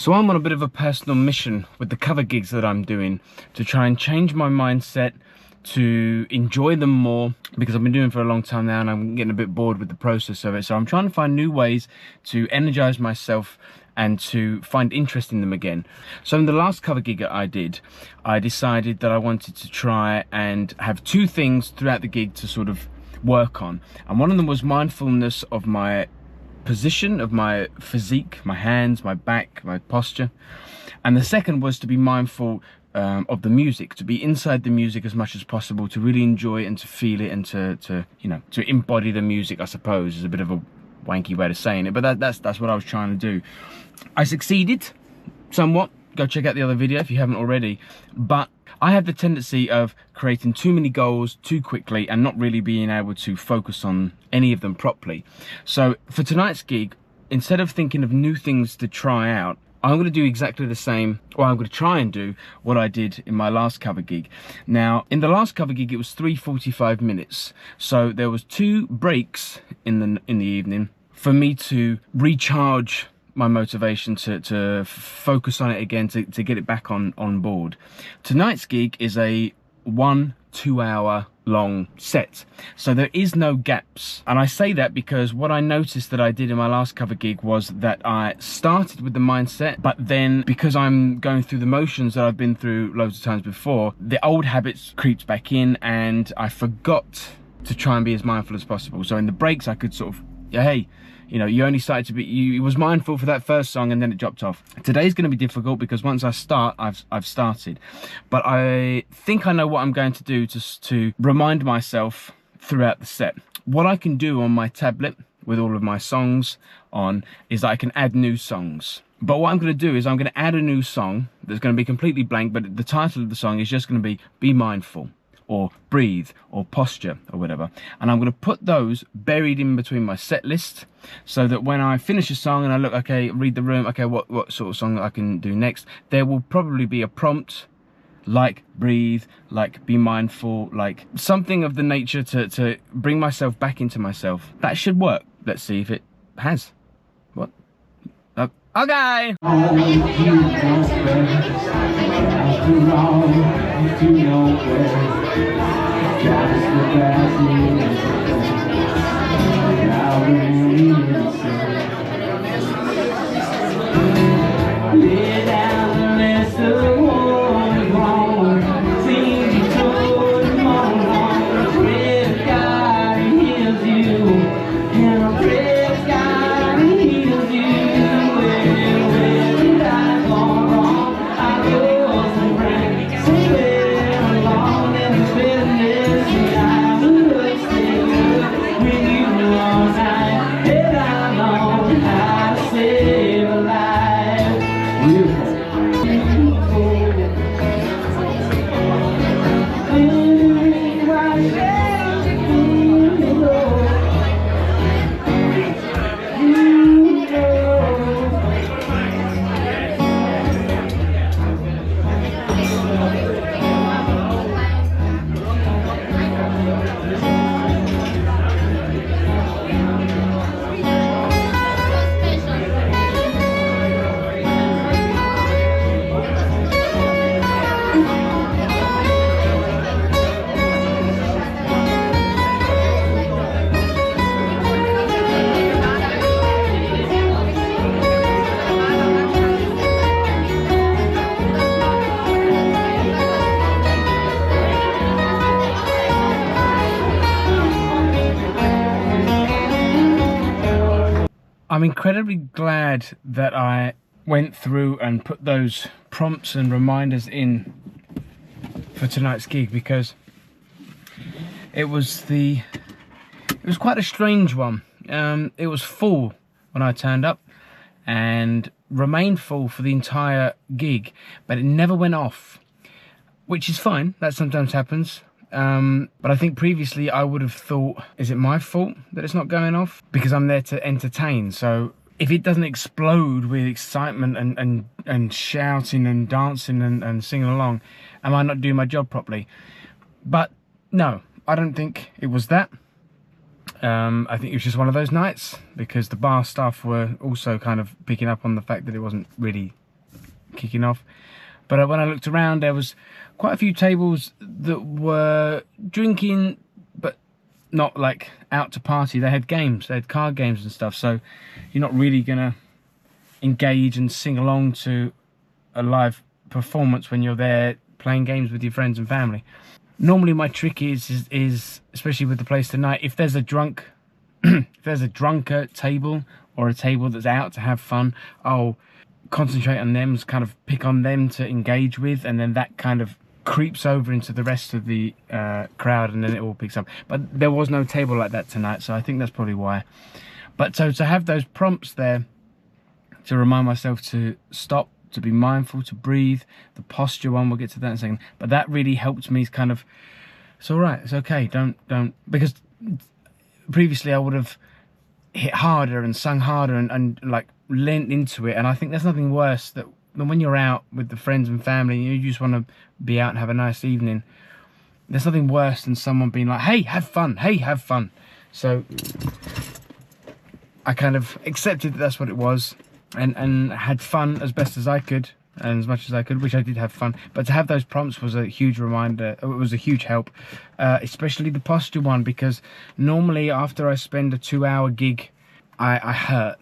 So I'm on a bit of a personal mission with the cover gigs that I'm doing to try and change my mindset, to enjoy them more, because I've been doing it for a long time now and I'm getting a bit bored with the process of it. So I'm trying to find new ways to energize myself and to find interest in them again. So in the last cover gig that I did, I decided that I wanted to try and have two things throughout the gig to sort of work on. And one of them was mindfulness of my position, of my physique, my hands, my back, my posture. And the second was to be mindful of the music, to be inside the music as much as possible, to really enjoy it and to feel it, and to you know, to embody the music, I suppose, is a bit of a wanky way of saying it, but that's what I was trying to do. I succeeded somewhat. Go check out the other video if you haven't already. But I have the tendency of creating too many goals too quickly and not really being able to focus on any of them properly. So for tonight's gig, instead of thinking of new things to try out, I'm going to do exactly the same, or I'm going to try and do what I did in my last cover gig. Now, in the last cover gig, it was 3:45 minutes. So there was 2 breaks in the evening for me to recharge my motivation, to focus on it again, to get it back on board. Tonight's gig is a 1-2 hour long set, so there is no gaps. And I say that because what I noticed that I did in my last cover gig was that I started with the mindset, but then because I'm going through the motions that I've been through loads of times before, the old habits creeps back in and I forgot to try and be as mindful as possible. So in the breaks I could sort of, yeah, hey, you know, you only started to be, you was mindful for that first song and then it dropped off. Today's going to be difficult because once I start, I've started. But I think I know what I'm going to do to remind myself throughout the set. What I can do on my tablet with all of my songs on is that I can add new songs. But what I'm going to do is I'm going to add a new song that's going to be completely blank, but the title of the song is just going to be Mindful, or Breathe, or Posture, or whatever. And I'm going to put those buried in between my set list, so that when I finish a song and I look, okay, read the room, okay, what sort of song I can do next, there will probably be a prompt like breathe, like be mindful, like something of the nature to bring myself back into myself. That should work. Let's see if it has. What? Okay! I'm incredibly glad that I went through and put those prompts and reminders in for tonight's gig, because it was quite a strange one. It was full when I turned up and remained full for the entire gig, but it never went off, which is fine. That sometimes happens. But I think previously I would have thought, is it my fault that it's not going off? Because I'm there to entertain. So if it doesn't explode with excitement and shouting and dancing and singing along, am I not doing my job properly? But no, I don't think it was that. I think it was just one of those nights, because the bar staff were also kind of picking up on the fact that it wasn't really kicking off. But when I looked around, there was quite a few tables that were drinking, but not like out to party. They had games, they had card games and stuff. So you're not really gonna engage and sing along to a live performance when you're there playing games with your friends and family. Normally my trick is especially with the place tonight, if there's a drunk if there's a drunker table or a table that's out to have fun, I'll concentrate on them, kind of pick on them to engage with, and then that kind of creeps over into the rest of the crowd, and then it all picks up. But there was no table like that tonight, so I think that's probably why. But so to have those prompts there to remind myself to stop, to be mindful, to breathe, the posture one, we'll get to that in a second, but that really helped me kind of, it's all right, it's okay, don't, because previously I would have hit harder and sung harder and like leant into it, and I think there's nothing worse than when you're out with the friends and family, you just want to be out and have a nice evening. There's nothing worse than someone being like, hey, have fun, hey, have fun. So I kind of accepted that that's what it was, and had fun as best as I could and as much as I could, which I did have fun. But to have those prompts was a huge reminder, it was a huge help, especially the posture one, because normally after I spend a 2-hour gig, I hurt,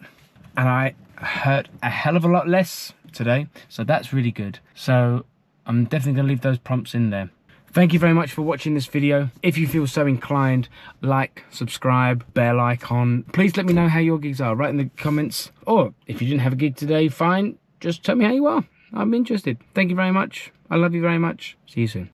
and I hurt a hell of a lot less today, so that's really good. So I'm definitely going to leave those prompts in there. Thank you very much for watching this video. If you feel so inclined, like, subscribe, bell icon. Please let me know how your gigs are, write in the comments, or if you didn't have a gig today, fine, just tell me how you are. I'm interested. Thank you very much. I love you very much. See you soon.